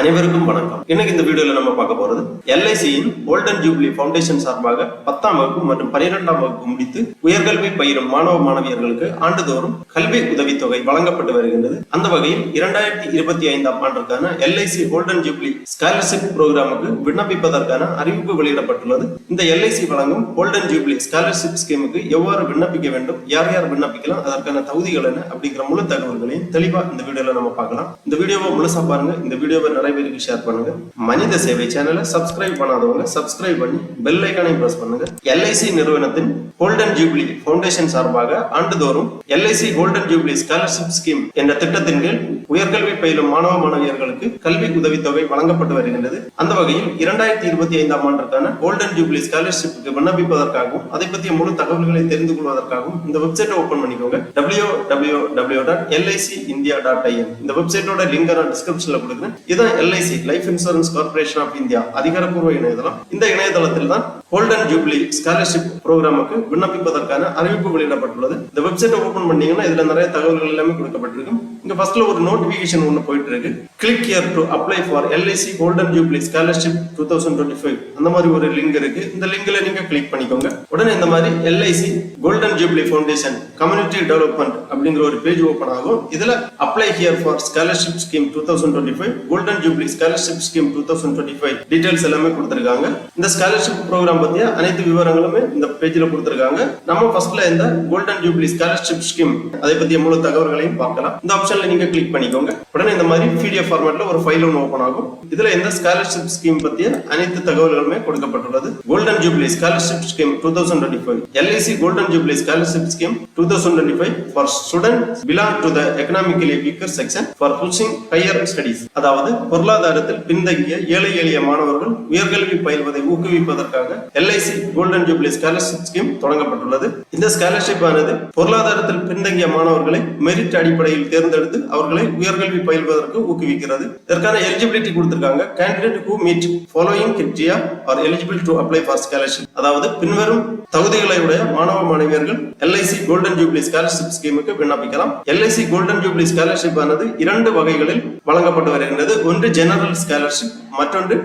அனைவருக்கும் வணக்கம். இன்னைக்கு இந்த வீடியோல நம்ம பார்க்க போறது எல்ஐசியின் கோல்டன் ஜூப்ளி ஃபவுண்டேஷன் சார்பாக 10ஆம் வகுப்பு மற்றும் 12ஆம் வகுப்பு முடித்து உயர்கல்வி பயிலும் மாணவ மாணவியர்களுக்கு ஆண்டுதோறும் கல்வி உதவித்தொகை வழங்கப்பட்டு வருகின்றது. அந்த வகையில் 2025ஆம் ஆண்டிற்கான எல்ஐசி கோல்டன் ஜூப்ளி ஸ்காலர்ஷிப் புரோகிராமுக்கு விண்ணப்பிப்பதற்கான அறிவிப்பு வெளியிடப்பட்டுள்ளது. இந்த எல்ஐசி வழங்கும் கோல்டன் ஜூப்ளி ஸ்காலர்ஷிப் ஸ்கீமுக்கு எவ்வாறு விண்ணப்பிக்க வேண்டும், யார் யார் விண்ணப்பிக்கலாம், அதற்கான தகுதிகள் என்ன அப்படிங்கிற முழு தகவல்களையும் தெளிவா இந்த வீடியோல நம்ம பார்க்கலாம். இந்த வீடியோவை முழுசா பாருங்க. இந்த வீடியோவை நிறைய பேருக்கு ஷேர் பண்ணுங்க. மனித சேவை சேனலை சப்ஸ்கிரைப் பண்ணாதவங்க சப்ஸ்கிரைப் பண்ணி பெல் ஐகானை பிரஸ் பண்ணுங்க. எல்ஐசி நிறுவனத்தின் கோல்டன் ஜூப்ளி ஃபவுண்டேஷன் சார்பாக ஆண்டுதோறும் LIC golden jubilee scholarship scheme என்ற திட்டத்தின் கீழ் உயர்கல்வி பயிலும் மாணவ மாணவியர்களுக்கு கல்வி உதவித்தொகை வழங்கப்பட்டு வருகின்றது. அந்த வகையில் 2025ஆம் ஆண்டிற்கான கோல்டன் ஜூப்ளி ஸ்காலர்ஷிப்புக்கு விண்ணப்பிப்பதற்காகவும் அதை பற்றிய முழு தகவல்களை தெரிந்து கொள்வதற்காகவும் இந்த வெப்சைட்டை ஓபன் பண்ணிக்கோங்க. www.licindia.in இந்த வெப்சைட்டோட லிங்க் நான் டிஸ்கிரிப்ஷன்ல கொடுக்கிறேன். இதான் LIC life insurance corporation of India அதிகாரப்பூர்வ இணையதளம். இந்த இணையதளத்தில் தான் கோல்டன் ஜூப்ளி ஸ்காலர்ஷிப் புரோகிராமுக்கு விண்ணப்பிப்பதற்கான அறிவிப்பு வெளியிடப்பட்டுள்ளது. இந்த வெப்சைட்டை ஓபன் பண்ணீங்கன்னா இதுல நிறைய தகவல்கள் எல்லாமே கொடுக்கப்பட்டிருக்கும். இங்க ஃபர்ஸ்ட்ல ஒரு நோட்டிபிகேஷன் ஒன்று போயிட்டு இருக்கு. Click here to apply for LIC golden jubilee scholarship 2025 அந்த மாதிரி ஒரு லிங்க் இருக்கு. இந்த லிங்க்ல நீங்க கிளிக் பண்ணிக்கோங்க. உடனே இந்த மாதிரி LIC golden jubilee foundation community development அப்படிங்கிற ஒரு பேஜ் ஓபன் ஆகும். இதுல apply here for scholarship scheme 2025 golden jubilee scholarship scheme 2025 details எல்லாமே கொடுத்திருக்காங்க. இந்த ஸ்காலர்ஷிப் ப்ரோக்ராம் பத்திய அனைத்து விவரங்களுமே இந்த பேஜ்ல கொடுத்திருக்காங்க. நம்ம ஃபர்ஸ்ட்ல இந்த கோல்டன் ஜூப்ளி ஸ்காலர்ஷிப் ஸ்கீம் அதை பத்திய முழு தகவல்களையும் பார்க்கலாம். இந்த ஆப்ஷன்ல நீங்க கிளிக் பண்ணிக்கோங்க. உடனே இந்த மாதிரி PDF ஃபார்மேட்ல ஒரு ஃபைல் ஒன்று ஓபன் ஆகும். இதுல இந்த ஸ்காலர்ஷிப் ஸ்கீம் பத்திய அனைத்து தகவல்களுமே கொடுக்கப்பட்டுள்ளது. Golden jubilee scholarship scheme 2025 LIC golden jubilee scholarship scheme 2025 for students belong to the economically weaker section for pushing higher studies. அதாவது பொருளாதாரத்தில் பின்தங்கிய ஏழை எளிய மாணவர்கள் உயர்கல்வி பயில்வதை ஊக்குவிப்பதற்காக LIC golden jubilee scholarship scheme தொடங்கப்பட்டுள்ளது. இந்த ஸ்காலர்ஷிப் ஆனது பொருளாதாரத்தில் பின்தங்கிய மாணவர்களை மெரிட் அடிப்படையில் தேர்ந்தெடுத்து அவர்களை உயர்கல்வி பயில்வதற்கு ஊக்குவிக்கிறது. இதற்கான எலிஜிபிலிட்டி கொடுத்திருக்காங்க. Candidate who meet following criteria are eligible to apply for scholarship. அதாவது பின்வரும் தகுதிகளை உடைய மாணவ மாணவியர்கள் எல்ஐசி கோல்டன் ஜூப்ளி ஸ்காலர்ஷிப் ஸ்கீமுக்கு விண்ணப்பிக்கலாம். எல்ஐசி கோல்டன் ஜூப்ளி ஸ்காலர்ஷிப் ஆனது 2 வகைகளில் வழங்கப்பட்டு வருகின்றது. ஒன்று ஜெனரல் ஸ்காலர்ஷிப், மற்றொன்று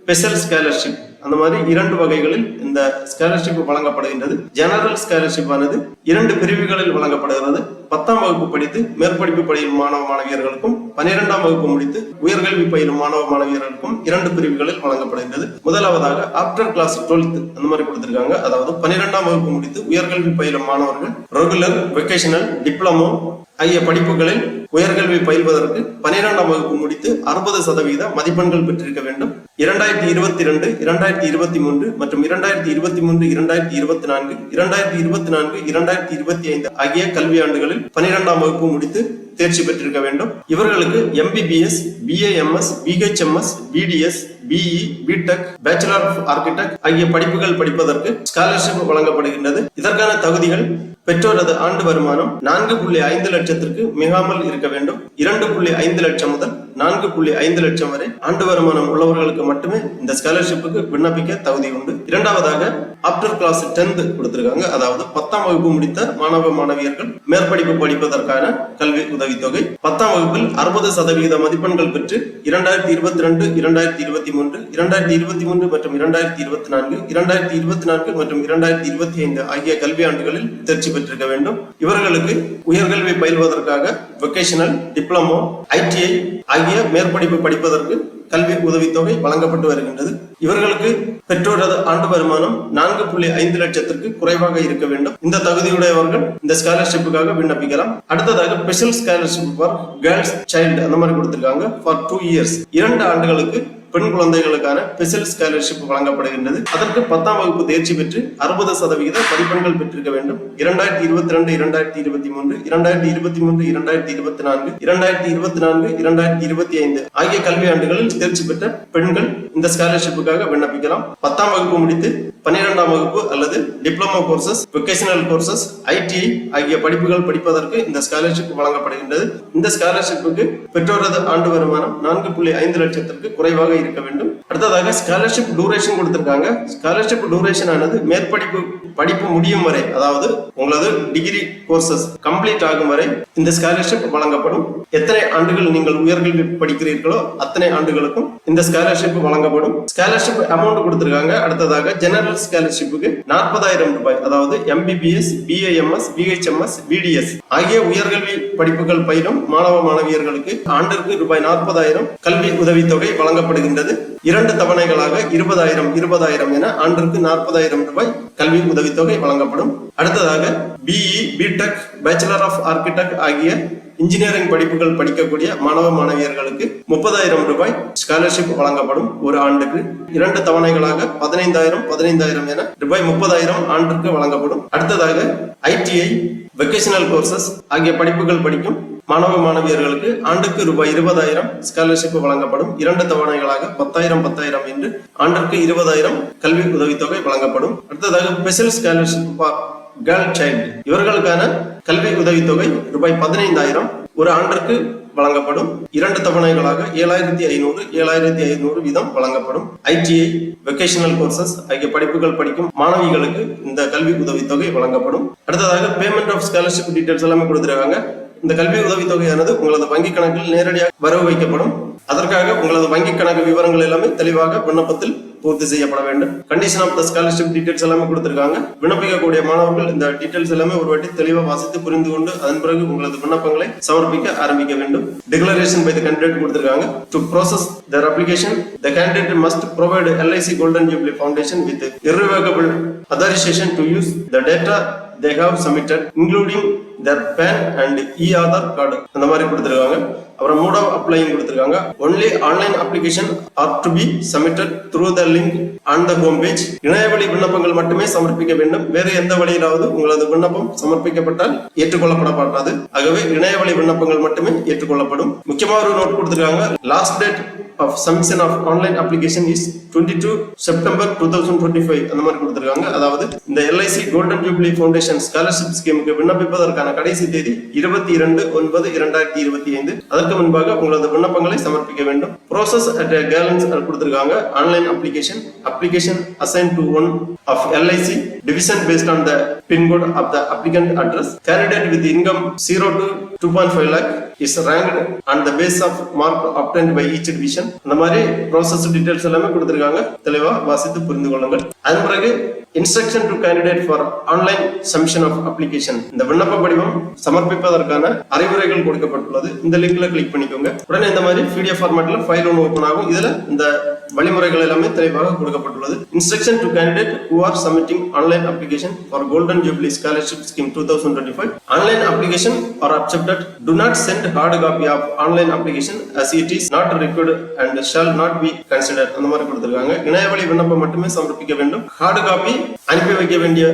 ஸ்பெஷல் ஸ்காலர்ஷிப். அந்த மாதிரி 2 வகைகளில் இந்த ஸ்காலர்ஷிப் வழங்கப்படுகின்றது. ஜெனரல் ஸ்காலர்ஷிப் ஆனது 2 பிரிவுகளில் வழங்கப்படுகிறது. 10ஆம் வகுப்பு படித்து மேற்படிப்பு பயிலும் மாணவ மாணவியர்களுக்கும் 12ஆம் வகுப்பு முடித்து உயர்கல்வி பயிலும் மாணவ மாணவியர்களுக்கும் 2 பிரிவுகளில் வழங்கப்படுகின்றது. முதலாவதாக ஆஃப்டர் கிளாஸ் 12 அந்த மாதிரி கொடுத்திருக்காங்க. அதாவது 12ஆம் வகுப்பு முடித்து உயர்கல்வி பயிலும் மாணவர்கள் ரெகுலர், வெகேஷனல், டிப்ளமோ ஆகிய படிப்புகளில் உயர்கல்வி பயில்வதற்கு 12ஆம் வகுப்பு முடித்து 60% மதிப்பெண்கள் பெற்றிருக்க வேண்டும். 2022, 2023 மற்றும் 2023, 2024, 2024, 2025 ஆகிய கல்வியாண்டுகளில் 12ஆம் வகுப்பு முடித்து தேர்ச்சி பெற்றிருக்க வேண்டும். இவர்களுக்கு MBBS, BAMS, BHMS, BDS, BE, BTech, bachelor of architect ஆகிய படிப்புகள் படிப்பதற்கு ஸ்காலர்ஷிப் வழங்கப்படுகின்றது. இதற்கான தகுதிகள் பெற்றோரது ஆண்டு வருமானம் 4.5 லட்சத்திற்கு மிகாமல் இருக்க வேண்டும். 2.5 லட்சம் முதல் 4.5 லட்சம் வரை ஆண்டு வருமானம் உள்ளவர்களுக்கு மட்டுமே இந்த ஸ்காலர்ஷிப்புக்கு விண்ணப்பிக்க தகுதி உண்டு. இரண்டாவதாக ஆஃப்டர் கிளாஸ் 10 கொடுத்திருக்காங்க. அதாவது 10ஆம் வகுப்பு முடித்த மாணவ மாணவியர்கள் மேற்படிப்பு படிப்பதற்கான கல்வி உதவித்தொகை 10ஆம் வகுப்பில் 60% மதிப்பெண்கள் பெற்று 2022, 2023, 2023 மற்றும் 2024, 2024 மற்றும் 2025 ஆகிய கல்வியாண்டுகளில் தேர்ச்சி பெற்றிருக்க வேண்டும். இவர்களுக்கு உயர்கல்வி பயில்வதற்காக வெகேஷனல், டிப்ளமோ, ITI ஆகிய மேற்படிப்பு படிப்பதற்கு கல்வி உதவித்தொகை வழங்கப்பட்டு வருகின்றது. இவர்களுக்கு பெற்றோரது ஆண்டு வருமானம் 4.5 லட்சத்திற்கு குறைவாக இருக்க வேண்டும். இந்த தகுதியுடையவர்கள் இந்த ஸ்காலர்ஷிப்புக்காக விண்ணப்பிக்கலாம். அடுத்ததாக special scholarship for girls child அந்த மாதிரி கொடுத்திருக்காங்க. ஃபார் 2 இயர்ஸ் 2 ஆண்டுகளுக்கு பெண் குழந்தைகளுக்கான ஸ்பெஷல் ஸ்காலர்ஷிப் வழங்கப்படுகின்றது. அதற்கு 10ஆம் வகுப்பு தேர்ச்சி பெற்று 60% மதிப்பெண்கள் பெற்றிருக்க வேண்டும். 2022, 2023, 2023, 2024, 2024, 2025 ஆகிய கல்வியாண்டுகளில் தேர்ச்சி பெற்ற பெண்கள் இந்த ஸ்காலர்ஷிப்புக்காக விண்ணப்பிக்கலாம். 10ஆம் வகுப்பு முடித்து 12ஆம் வகுப்பு அல்லது diploma courses, vocational courses, ITI ஆகிய படிப்புகள் படிப்பதற்கு இந்த ஸ்காலர்ஷிப் வழங்கப்படுகின்றது. இந்த ஸ்காலர்ஷிப்புக்கு பெற்றோரது ஆண்டு வருமானம் 4.5 லட்சத்திற்கு குறைவாக இருக்க வேண்டும். அடுத்ததாக ஸ்காலர்ஷிப் டூரேஷன் கொடுத்திருக்காங்க. ஸ்காலர்ஷிப் டூரேஷன் ஆனது படிப்பு முடியும் வரை, அதாவது உங்களது டிகிரி கோர்சஸ் கம்ப்ளீட் ஆகும் வரை இந்த ஸ்காலர்ஷிப் வழங்கப்படும். எத்தனை ஆண்டுகள் நீங்கள் உயர்கல்வி படிக்கிறீர்களோ அத்தனை ஆண்டுகளுக்கும் இந்த ஸ்காலர்ஷிப் வழங்கப்படும். ஸ்காலர்ஷிப் அமௌண்ட் கொடுத்திருக்காங்க. அடுத்ததாக ஜெனரல் ஸ்காலர்ஷிப்புக்கு 40,000 ரூபாய், அதாவது MBBS, BAMS, BHMS, BDS ஆகிய உயர்கல்வி படிப்புகள் பயிலும் மாணவ மாணவியர்களுக்கு ஆண்டிற்கு ரூபாய் 40,000 கல்வி உதவித்தொகை வழங்கப்படுகின்றது. 2 தவணைகளாக 20,000 என ஆண்டிற்கு 40,000 ரூபாய் கல்வி உதவித்தொகை வழங்கப்படும். அடுத்ததாக BE, BTech, bachelor of architect ஆகிய இன்ஜினியரிங் படிப்புகள் படிக்கக்கூடிய மாணவ மாணவியர்களுக்கு 30,000 ரூபாய் ஸ்காலர்ஷிப் வழங்கப்படும் ஒரு ஆண்டுக்கு. 2 தவணைகளாக 15,000 என ரூபாய் 30,000 ஆண்டிற்கு வழங்கப்படும். அடுத்ததாக ITI, வெக்கேஷனல் கோர்சஸ் ஆகிய படிப்புகள் படிக்கும் மாணவ மாணவியர்களுக்கு ஆண்டுக்கு ரூபாய் 20,000 ஸ்காலர்ஷிப் வழங்கப்படும். 2 தவணைகளாக 10,000 என்று ஆண்டிற்கு 20,000 கல்வி உதவித்தொகை வழங்கப்படும். அடுத்ததாக special scholarship for girl child, இவர்களுக்கான கல்வி உதவித்தொகை ரூபாய் 15,000 ஒரு ஆண்டிற்கு வழங்கப்படும். 2 தவணைகளாக 7,500 வீதம் வழங்கப்படும். ITI, வெக்கேஷனல் கோர்சஸ் ஆகிய படிப்புகள் படிக்கும் மாணவிகளுக்கு இந்த கல்வி உதவித்தொகை வழங்கப்படும். அடுத்ததாக பேமெண்ட் ஆஃப் ஸ்காலர்ஷிப் டீடைல்ஸ் எல்லாமே கொடுத்திருக்காங்க. இந்த கல்வி உதவித்தொகையானது உங்களது வங்கி கணக்கில் நேரடியாக வரவு வைக்கப்படும். அதற்காக உங்களது வங்கி கணக்கு விவரங்கள் எல்லாமே தெளிவாக விண்ணப்பத்தில் பூர்த்தி செய்யப்பட வேண்டும். Condition of the scholarship details எல்லாமே கொடுத்திருக்காங்க. விண்ணப்பிக்கக்கூடிய மாணவர்கள் இந்த டீடைல்ஸ் எல்லாமே ஒரு வாட்டி தெளிவாக வாசித்து புரிந்து கொண்டு அதன் பிறகு உங்களது விண்ணப்பங்களை சமர்ப்பிக்க ஆரம்பிக்க வேண்டும். டிக்ளரேஷன் பை தி கேண்டிடேட் கொடுத்திருக்காங்க. To process their application the candidate must provide LIC golden jubilee foundation with irrevocable authorization to use the data they have submitted including their PAN and e-Aadhaar card அந்த மாதிரி கொடுத்திருக்காங்க. அப்புறம் mode of அப்ளைங் கொடுத்திருக்காங்க. only online application are to be submitted through the link on the home page. இணையவழி விண்ணப்பங்கள் மட்டுமே சமர்ப்பிக்க வேண்டும். வேறு எந்த வழியிலாவது உங்களது விண்ணப்பம் சமர்ப்பிக்கப்பட்டால் ஏற்றுக்கொள்ளப்பட மாட்டாது. ஆகவே இணையவழி விண்ணப்பங்கள் மட்டுமே ஏற்றுக்கொள்ளப்படும். முக்கியமாக ஒரு நோட் கொடுத்திருக்காங்க. Last date of submission of online application is 22 September 2025 அந்த மாதிரி கொடுத்திருக்காங்க. அதாவது இந்த LIC golden jubilee foundation scholarship ஸ்கீமுக்கு விண்ணப்பிப்பதற்கான கடைசி தேதி 22/9/2025. அதற்கு முன்பாக உங்களது விண்ணப்பங்களை சமர்ப்பிக்க வேண்டும். ப்ராசஸ் அட் a glance கொடுத்திருக்காங்க. Online application assigned to one of LIC division based on the pin code of the applicant address. Candidate with income 0 to 2.5 lakh is ranked on the basis of mark obtained by each division. அந்த மாதிரி process details எல்லாமே கொடுத்திருக்காங்க. தெளிவா வாசித்து புரிந்து கொள்ளுங்கள். அதன் பிறகு instruction to candidate for online submission of application, இந்த விண்ணப்ப படிவம் சமர்ப்பிப்பதற்கான அறிவுரைகள் கொடுக்கப்பட்டுள்ளது. இந்த லிங்க்ல கிளிக் பண்ணிக்கோங்க. உடனே இந்த மாதிரி PDF ஃபார்மேட்ல ஃபைல் ஒன்று ஓபன் ஆகும். இதுல இந்த வழிமுறைகள் எல்லாமே தெளிவாக கொடுக்கப்பட்டுள்ளது. Instruction to candidate who are submitting online application for Golden Jubilee Scholarship Scheme 2025. Online application are accepted. Do not send hard copy of online application as it is not required and shall not be considered. அந்த மாதிரி கொடுத்திருக்காங்க. இணையவழி விண்ணப்பம் மட்டுமே சமர்ப்பிக்க வேண்டும். Hard copy அனுப்பி வைக்க வேண்டிய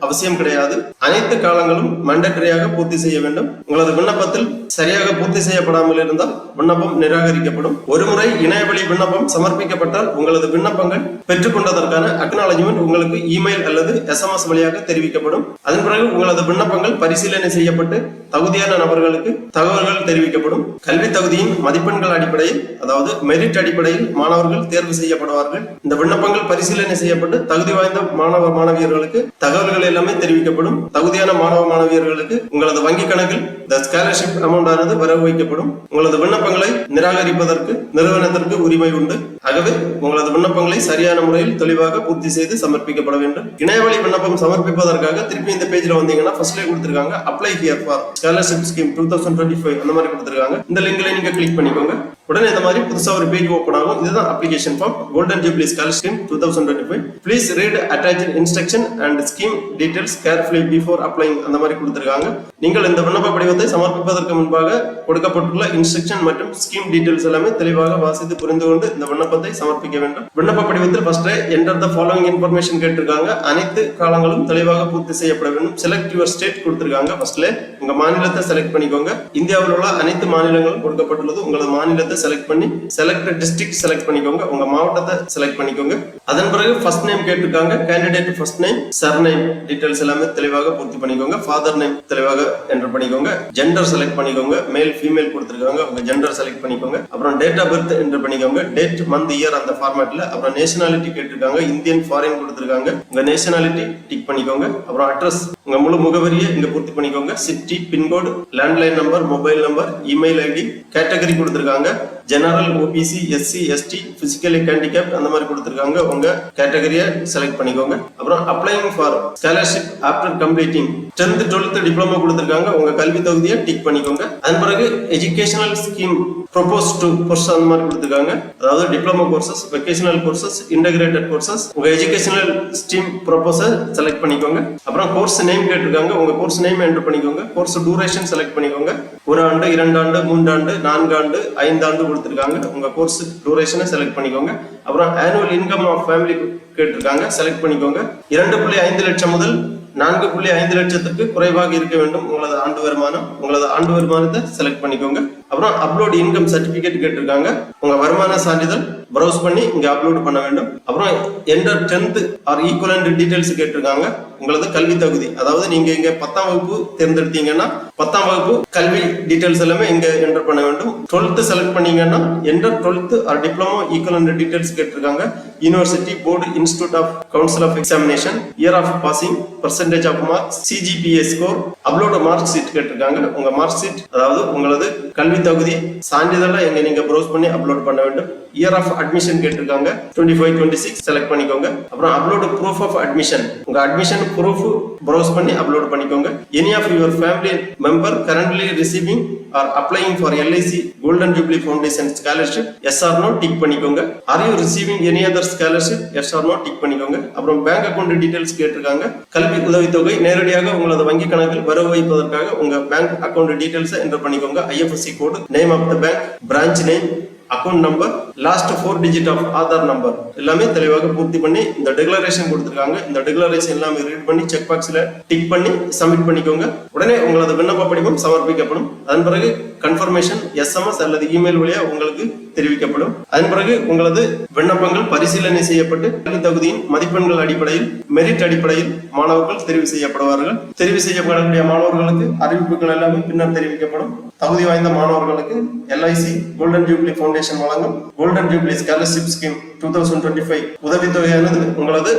அவசியம் கிடையாது. அனைத்து காலங்களும் மண்டட்டரியாக பூர்த்தி செய்ய வேண்டும். உங்களது விண்ணப்பத்தில் சரியாக பூர்த்தி செய்யப்படாமல் இருந்தால் விண்ணப்பம் நிராகரிக்கப்படும். ஒருமுறை இணையவழி விண்ணப்பம் சமர்ப்பிக்கப்பட்டால் உங்களது விண்ணப்பங்கள் பெற்றுக்கொண்டதற்கான அக்னாலஜ்மெண்ட் உங்களுக்கு இமெயில் அல்லது SMS வழியாக தெரிவிக்கப்படும். அதன் பிறகு உங்களது விண்ணப்பங்கள் பரிசீலனை செய்யப்பட்டு தகுதியான நபர்களுக்கு தகவல்கள் தெரிவிக்கப்படும். கல்வி தகுதியின் மதிப்பெண்கள் அடிப்படையில், அதாவது மெரிட் அடிப்படையில் மாணவர்கள் தேர்வு செய்யப்படுவார்கள். இந்த விண்ணப்பங்கள் பரிசீலனை செய்யப்பட்டு தகுதி வாய்ந்த மாணவ மாணவியர்களுக்கு தகவல்கள் எல்லாமே தெரிவிக்கப்படும். தகுதியான மாணவ மாணவியர்களுக்கு உங்களது வங்கி கணக்கில் இந்த ஸ்காலர்ஷிப் அமௌண்ட் ஆனது வரவு வைக்கப்படும். உங்களது விண்ணப்பங்களை நிராகரிப்பதற்கு நிறுவனத்திற்கு உரிமை உண்டு. ஆகவே உங்களது விண்ணப்பங்களை சரியான முறையில் தெளிவாக பூர்த்தி செய்து சமர்ப்பிக்கப்பட வேண்டும். இணையவழி விண்ணப்பம் சமர்ப்பிப்பதற்காக திருப்பி இந்த பேஜ்ல வந்தீங்கன்னா ஃபர்ஸ்ட்ல கொடுத்திருக்காங்க apply here for scholarship scheme 2025 அந்த மாதிரி கொடுத்திருக்காங்க. இந்த லிங்க்ல நீங்க கிளிக் பண்ணிக்கோங்க. உடனே இந்த மாதிரி புதுசா ஒரு பேஜ் ஓபன் ஆகும். இதுதான் application form golden jubilee scholarship scheme 2025. Please read attached instruction and scheme details carefully before applying அந்த மாதிரி கொடுத்திருக்காங்க. நீங்கள் இந்த விண்ணப்ப படிவத்தை சமர்ப்பிப்பதற்கு முன்பாக கொடுக்கப்பட்டுள்ள இன்ஸ்ட்ரக்ஷன் மற்றும் ஸ்கீம் டீடைல்ஸ் எல்லாமே தெளிவாக வாசித்து புரிந்து கொண்டு இந்த விண்ணப்பத்தை சமர்ப்பிக்க வேண்டும். விண்ணப்ப படிவத்தில் first enter the following information கேட்டிருக்காங்க. அனைத்து காலங்களும் தெளிவாக பூர்த்தி செய்யப்பட வேண்டும். செலக்ட் யுவர் ஸ்டேட் கொடுத்திருக்காங்க. ஃபர்ஸ்ட்ல உங்க மாநிலத்தை செலக்ட் பண்ணிக்கோங்க. இந்தியாவில் உள்ள அனைத்து மாநிலங்களும் கொடுக்கப்பட்டுள்ளது. உங்களது மாநிலத்தை செலக்ட் பண்ணி செலக்ட் டிஸ்ட்ரிக்ட் செலக்ட் பண்ணிக்கோங்க, உங்க மாவட்டத்தை செலக்ட் பண்ணிக்கோங்க. அதன் பிறகு ஃபர்ஸ்ட் நேம் கேட்டிருக்காங்க, candidate first name, surname details எல்லாமே தெளிவாக பூர்த்தி பண்ணிக்கோங்க. ஃபாதர் நேம் தெளிவாக என்டர் பண்ணிக்கோங்க. ஜெண்டர் செலக்ட் பண்ணிக்கோங்க, மேல் ஃபீமேல் கொடுத்திருக்காங்க, உங்க ஜெண்டர் செலக்ட் பண்ணிக்கோங்க. அப்புறம் டேட் ஆஃப் பர்த் என்டர் பண்ணிக்கோங்க, டேட் மந்த் இயர் அந்த ஃபார்மேட்ல. அப்புறம் நேஷனாலிட்டி கேட்டிருக்காங்க, இந்தியன் ஃபாரின் கொடுத்திருக்காங்க, உங்க நேஷனாலிட்டி டிக் பண்ணிக்கோங்க. அப்புறம் அட்ரஸ் உங்க முழு முகவரியை இங்க பூர்த்தி பண்ணிக்கோங்க. City, pincode, landline number, mobile number, email ID, category கொடுத்திருக்காங்க, general, OBC, SC, ST, physically handicap அந்த மாதிரி கொடுத்திருக்காங்க, உங்க கேட்டகரியை செலக்ட் பண்ணிக்கோங்க. அப்புறம் applying for scholarship after completing 10th 12th diploma கொடுத்திருக்காங்க, உங்க கல்வி தகுதியை டிக் பண்ணிக்கோங்க. அதன் பிறகு educational scheme propose to course அந்த மாதிரி கொடுத்திருக்காங்க, அதாவது diploma courses, vocational courses, integrated courses, உங்க எஜுகேஷனல் ஸ்ட்ரீம் ப்ரொபோசல் செலக்ட் பண்ணிக்கோங்க. அப்புறம் கோர்ஸ் நேம் கேட்டிருக்காங்க, உங்க கோர்ஸ் நேம் என்டர் பண்ணிக்கோங்க. கோர்ஸ் டூரேஷன் செலக்ட் பண்ணிக்கோங்க, 1 ஆண்டு, 2 ஆண்டு, 3 ஆண்டு, 4 ஆண்டு, 5 ஆண்டு கொடுத்திருக்காங்க, உங்க கோர்ஸ் டூரேஷனை செலக்ட் பண்ணிக்கோங்க. அப்புறம் ஆனுவல் இன்கம் ஆஃப் ஃபேமிலி கேட்டிருக்காங்க, செலக்ட் பண்ணிக்கோங்க. 2.5 லட்சம் முதல் 4.5 லட்சத்துக்கு குறைவாக இருக்க வேண்டும் உங்களது ஆண்டு வருமானம். உங்களது ஆண்டு வருமானத்தை செலக்ட் பண்ணிக்கோங்க. அப்புறம் அப்லோட் இன்கம் சர்டிபிகேட் கேட்டிருக்காங்க, உங்க வருமான சான்றிதழ் ப்ரௌஸ் பண்ணி இங்க அப்லோட் பண்ண வேண்டும். அப்புறம் enter 10th R equivalent details கேட்டிருக்காங்க, உங்களது கல்வி தகுதி, அதாவது நீங்க இங்க 10ஆம் வகுப்பு தேர்ந்தெடுத்தீங்கன்னா 10ஆம் வகுப்பு கல்வி டீடைல்ஸ் எல்லாமே இங்க என்டர் பண்ண வேண்டும். 12th செலக்ட் பண்ணீங்கன்னா enter 12th or diploma equivalent details கேட்டிருக்காங்க, university, board, institute of council of examination, year of passing, percentage of marks, CGPA score, upload mark sheet கேட்டிருக்காங்க, உங்க மார்க் ஷீட் அதாவது உங்களது கல்வி தகுதி சான்றிதழை எங்க நீங்க ப்ரௌஸ் பண்ணி அப்லோட் பண்ண வேண்டும். இயர் ஆஃப் அட்மிஷன் கேட்டிருக்காங்க, 25-26 செலக்ட் பண்ணிக்கோங்க. அப்புறம் அப்லோட் ப்ரூஃப் ஆஃப் அட்மிஷன், உங்க அட்மிஷன் ப்ரூஃப் ப்ரௌஸ் பண்ணி அப்லோட் பண்ணிக்கோங்க. Any of your family member currently receiving or applying for LIC golden jubilee foundation scholarship, yes or no tick பண்ணிக்கோங்க. Are you receiving any other scholarship, yes or no tick பண்ணிக்கோங்க. அப்புறம் bank account details கேட்டிருக்காங்க, கல்வி உதவித்தொகை நேரடியாக உங்களது வங்கி கணக்கில் வரவு வைப்பதற்காக உங்க பேங்க் அக்கௌண்ட் டீடைல்ஸ் என்டர் பண்ணிக்கோங்க. IFSC code, name of the bank, branch name, account number, last 4 digit of Aadhaar number எல்லாமே தெளிவாக பூர்த்தி பண்ணி இந்த டிக்ளரேஷன் கொடுத்திருக்காங்க. இந்த டிக்ளரேஷன் எல்லாமே ரீட் பண்ணி செக் பாக்ஸ்ல டிக் பண்ணி சப்மிட் பண்ணிக்கோங்க. உடனே உங்களது விண்ணப்ப படிவம் சமர்ப்பிக்கப்படும். அதன் பிறகு கன்ஃபர்மேஷன் எஸ்எம்எஸ் அல்லது இமெயில் வழியா உங்களுக்கு தெரிவிக்கப்படும். அதன் பிறகு உங்களது விண்ணப்பங்கள் பரிசீலனை செய்யப்பட்டு கல்வி தகுதியின் மதிப்பெண்கள் அடிப்படையில், மெரிட் அடிப்படையில் மாணவர்கள் தெரிவு செய்யப்படுவார்கள். தெரிவு செய்யப்படக்கூடிய மாணவர்களுக்கு அறிவிப்புகள் எல்லாமே பின்னர் தெரிவிக்கப்படும். தகுதி வாய்ந்த மாணவர்களுக்கு எல்ஐசி கோல்டன் ஜூப்ளி ஃபவுண்டேஷன் வழங்கும் கோல்டன் ஜூப்ளி ஸ்காலர்ஷிப் ஸ்கீம் 2025 உதவித்தொகையானது உங்களது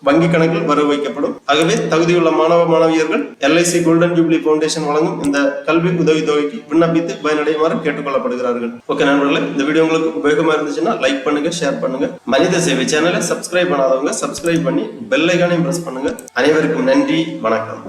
வங்கி கணக்கில் வரவு வைக்கப்படும். ஆகவே தகுதியுள்ள மாணவ மாணவியர்கள் எல்ஐசி கோல்டன் ஜூப்ளி ஃபவுண்டேஷன் வழங்கும் இந்த கல்வி உதவித்தொகைக்கு விண்ணப்பித்து பயனடையுமாறு கேட்டுக்கொள்ளப்படுகிறார்கள். ஓகே நண்பர்களே, இந்த வீடியோ உங்களுக்கு உபயோகமா இருந்துச்சுன்னா லைக் பண்ணுங்க, ஷேர் பண்ணுங்க. மனித சேவை சேனலை சப்ஸ்கிரைப் பண்ணாதவங்க சப்ஸ்கிரைப் பண்ணி பெல் ஐகானையும் பிரஸ் பண்ணுங்க. அனைவருக்கும் நன்றி, வணக்கம்.